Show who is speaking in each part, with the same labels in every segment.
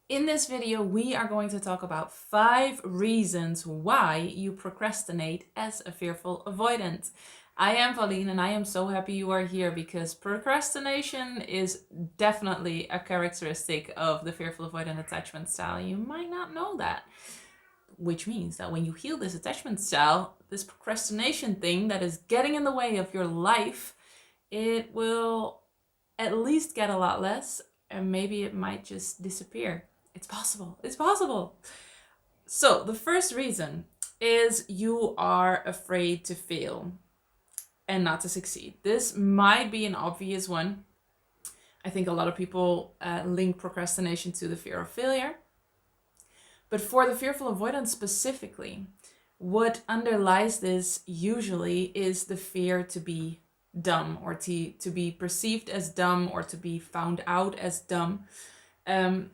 Speaker 1: In this video, we are going to talk about 5 reasons why you procrastinate as a fearful avoidant. I am Pauline and I am so happy you are here because procrastination is definitely a characteristic of the fearful avoidant attachment style. You might not know that, which means that when you heal this attachment style, this procrastination thing that is getting in the way of your life, it will at least get a lot less, and maybe it might just disappear. It's possible. It's possible. So, the first reason is you are afraid to fail and not to succeed. This might be an obvious one. I think a lot of people link procrastination to the fear of failure. But for the fearful avoidance specifically, what underlies this usually is the fear to be dumb or to be perceived as dumb or to be found out as dumb.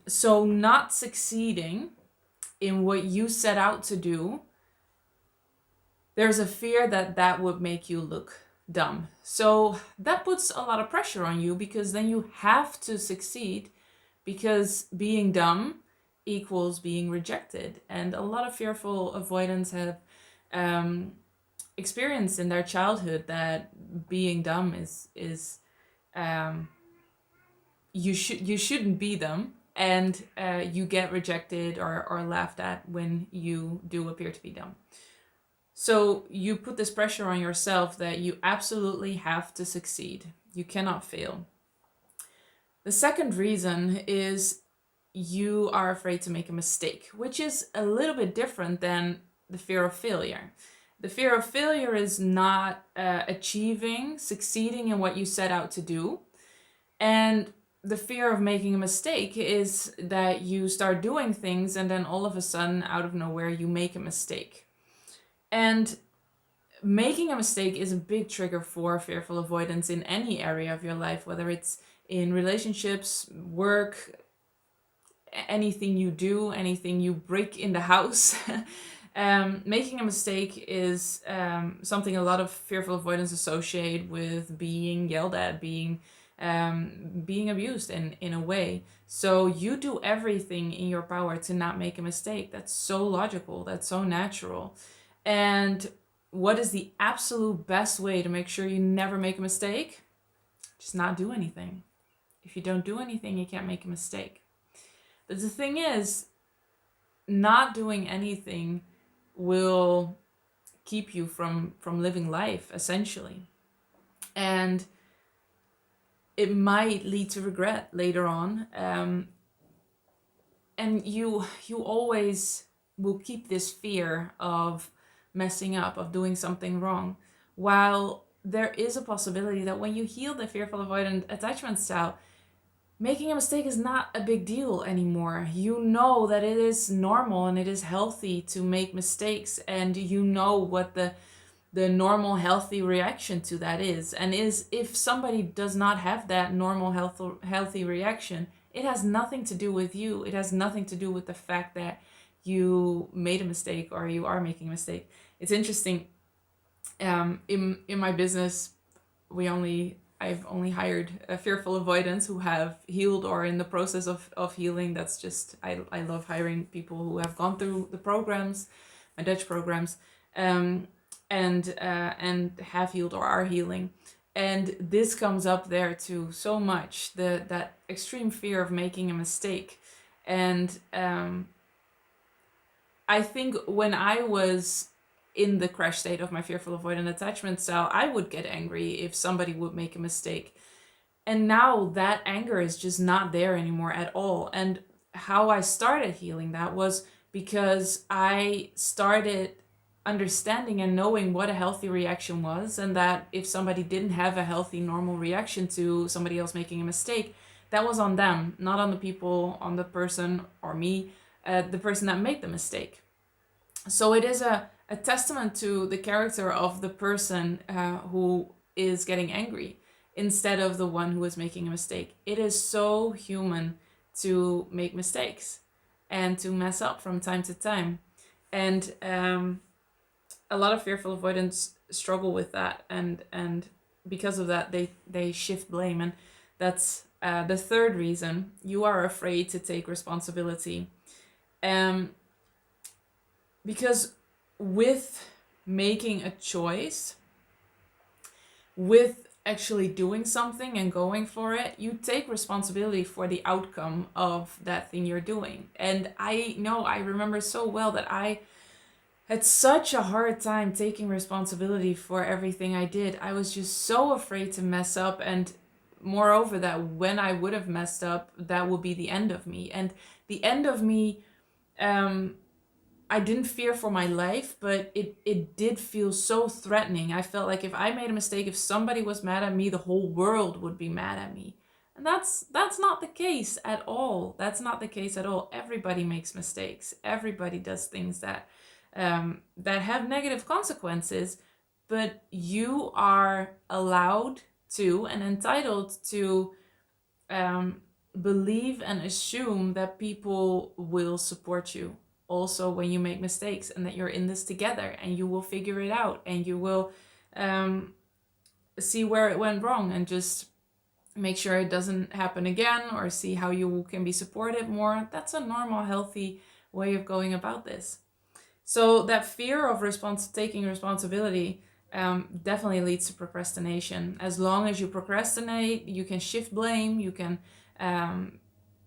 Speaker 1: So not succeeding in what you set out to do, there's a fear that that would make you look dumb. So that puts a lot of pressure on you because then you have to succeed because being dumb equals being rejected. And a lot of fearful avoidants have experienced in their childhood that being dumb is you shouldn't be them, and you get rejected or laughed at when you do appear to be dumb. So you put this pressure on yourself that you absolutely have to succeed. You cannot fail. The second reason is you are afraid to make a mistake, which is a little bit different than the fear of failure. The fear of failure is not succeeding in what you set out to do. And the fear of making a mistake is that you start doing things and then all of a sudden, out of nowhere, you make a mistake. And making a mistake is a big trigger for fearful avoidance in any area of your life, whether it's in relationships, work, anything you do, anything you break in the house. Making a mistake is something a lot of fearful avoidance associate with being yelled at, being abused in a way. So you do everything in your power to not make a mistake. That's so logical. That's so natural. And what is the absolute best way to make sure you never make a mistake? Just not do anything. If you don't do anything, you can't make a mistake. But the thing is, not doing anything will keep you from living life, essentially. And it might lead to regret later on. And you always will keep this fear of messing up, of doing something wrong. While there is a possibility that when you heal the fearful avoidant attachment style, making a mistake is not a big deal anymore. You know that it is normal and it is healthy to make mistakes, and you know what the normal healthy reaction to that is. And is if somebody does not have that normal healthy reaction, it has nothing to do with you. It has nothing to do with the fact that you made a mistake or you are making a mistake. It's interesting. In my business, I've only hired fearful avoidants who have healed or in the process of healing. That's just, I love hiring people who have gone through the programs, my Dutch programs, and have healed or are healing. And this comes up there too so much, that extreme fear of making a mistake. And I think when I was in the crash state of my fearful avoidant attachment style, I would get angry if somebody would make a mistake. And now that anger is just not there anymore at all. And how I started healing that was because I started understanding and knowing what a healthy reaction was, and that if somebody didn't have a healthy, normal reaction to somebody else making a mistake, that was on them, not on the people, on the person or me, the person that made the mistake. So it is a testament to the character of the person who is getting angry instead of the one who is making a mistake. It is so human to make mistakes and to mess up from time to time. And a lot of fearful avoidants struggle with that. And because of that, they shift blame. And that's the third reason, you are afraid to take responsibility. Um, because with making a choice, with actually doing something and going for it, you take responsibility for the outcome of that thing you're doing. And I know, I remember so well that I had such a hard time taking responsibility for everything I did. I was just so afraid to mess up, and moreover, that when I would have messed up, that would be the end of me. And the end of me, um, I didn't fear for my life, but it did feel so threatening. I felt like if I made a mistake, if somebody was mad at me, the whole world would be mad at me. And that's not the case at all. That's not the case at all. Everybody makes mistakes. Everybody does things that have negative consequences, but you are allowed to and entitled to um, believe and assume that people will support you also when you make mistakes, and that you're in this together and you will figure it out, and you will um, see where it went wrong and just make sure it doesn't happen again, or see how you can be supported more. That's a normal, healthy way of going about this. So that fear of taking responsibility definitely leads to procrastination. As long as you procrastinate, you can shift blame. You can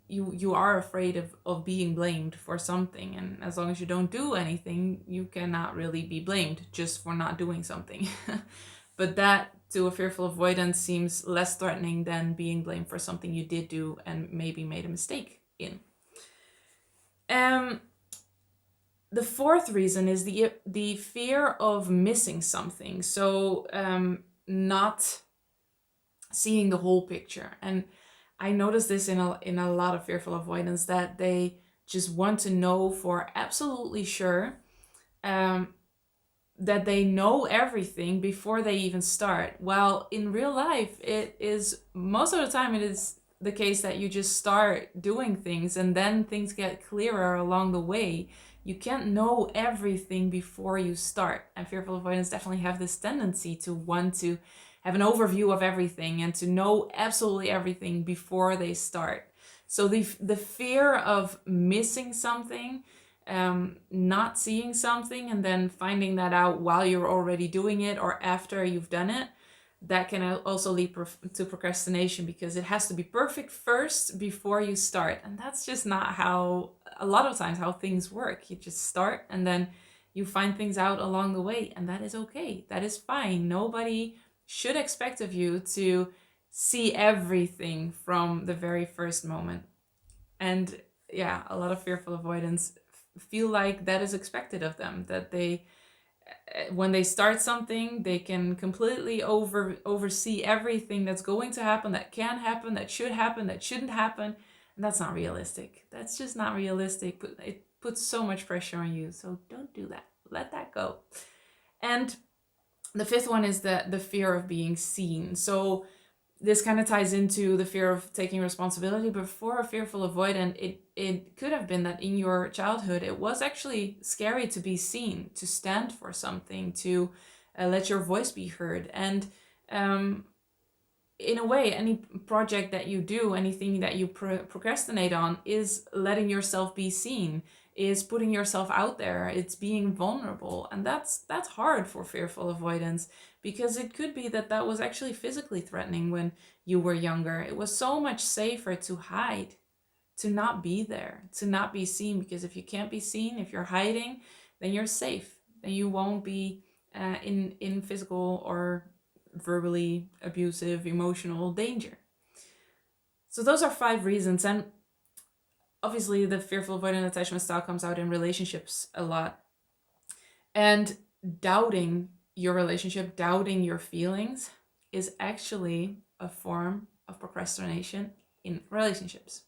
Speaker 1: you are afraid of being blamed for something, and as long as you don't do anything, you cannot really be blamed just for not doing something. But that, to a fearful avoidance, seems less threatening than being blamed for something you did do and maybe made a mistake in. The fourth reason is the fear of missing something. So not seeing the whole picture. And I noticed this in a lot of fearful avoidance, that they just want to know for absolutely sure that they know everything before they even start. While in real life, it is most of the time it is the case that you just start doing things and then things get clearer along the way. You can't know everything before you start. And fearful avoidants definitely have this tendency to want to have an overview of everything and to know absolutely everything before they start. So the fear of missing something, not seeing something and then finding that out while you're already doing it or after you've done it, that can also lead to procrastination, because it has to be perfect first before you start. And that's just not how, a lot of times, how things work. You just start and then you find things out along the way, and that is okay. That is fine. Nobody should expect of you to see everything from the very first moment. And yeah, a lot of fearful avoidance feel like that is expected of them, that they, when they start something, they can completely oversee everything that's going to happen, that can happen, that shouldn't happen. And that's not realistic. That's just not realistic. It puts so much pressure on you. So don't do that. Let that go. And the fifth one is the fear of being seen. So this kind of ties into the fear of taking responsibility, but for a fearful avoidant, it could have been that in your childhood, it was actually scary to be seen, to stand for something, to let your voice be heard. And in a way, any project that you do, anything that you procrastinate on, is letting yourself be seen, is putting yourself out there, it's being vulnerable. And that's hard for fearful avoidance, because it could be that was actually physically threatening when you were younger. It was so much safer to hide, to not be there, to not be seen, because if you can't be seen, if you're hiding, then you're safe, then you won't be in physical or verbally abusive emotional danger. So those are 5 reasons. And obviously the fearful avoidant attachment style comes out in relationships a lot. And doubting your relationship, doubting your feelings, is actually a form of procrastination in relationships.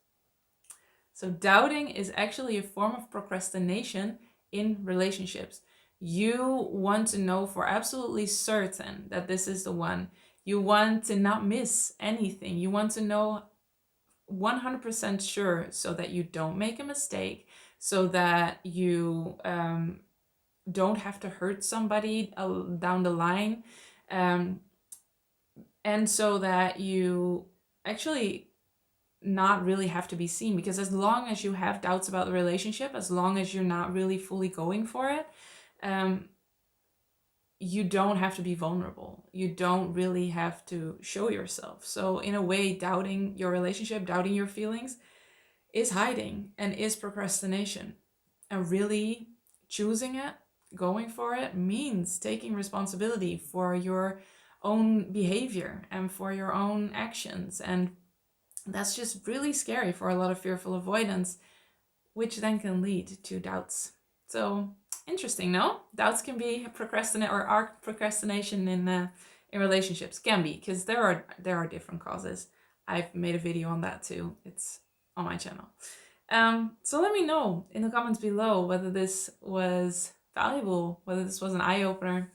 Speaker 1: So doubting is actually a form of procrastination in relationships. You want to know for absolutely certain that this is the one. You want to not miss anything. You want to know 100% sure, so that you don't make a mistake, so that you don't have to hurt somebody down the line, and so that you actually not really have to be seen, because as long as you have doubts about the relationship, as long as you're not really fully going for it, you don't have to be vulnerable. You don't really have to show yourself. So in a way, doubting your relationship, doubting your feelings is hiding and is procrastination. And really choosing it, going for it, means taking responsibility for your own behavior and for your own actions. And that's just really scary for a lot of fearful avoidance, which then can lead to doubts. So interesting, no? Doubts can be procrastinate or are procrastination in relationships. Can be, because there are different causes. I've made a video on that too. It's on my channel. So let me know in the comments below whether this was valuable, whether this was an eye-opener.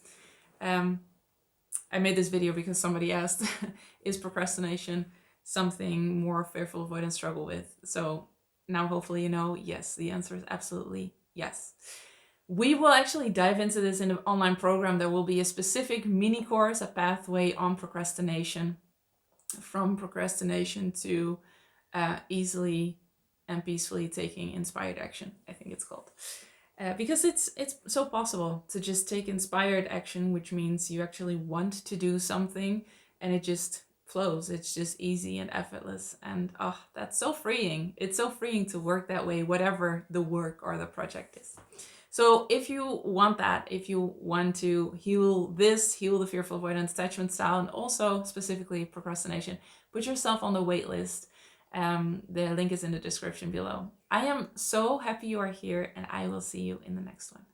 Speaker 1: I made this video because somebody asked, is procrastination something more fearful avoidance struggle with? So now hopefully you know, yes, the answer is absolutely yes. We will actually dive into this in an online program. There will be a specific mini course, a pathway on procrastination, from procrastination to easily and peacefully taking inspired action, I think it's called. Because it's so possible to just take inspired action, which means you actually want to do something and it just flows. It's just easy and effortless. And oh, that's so freeing. It's so freeing to work that way, whatever the work or the project is. So if you want that, if you want to heal the fearful avoidance attachment style, and also specifically procrastination, put yourself on the wait list. The link is in the description below. I am so happy you are here, and I will see you in the next one.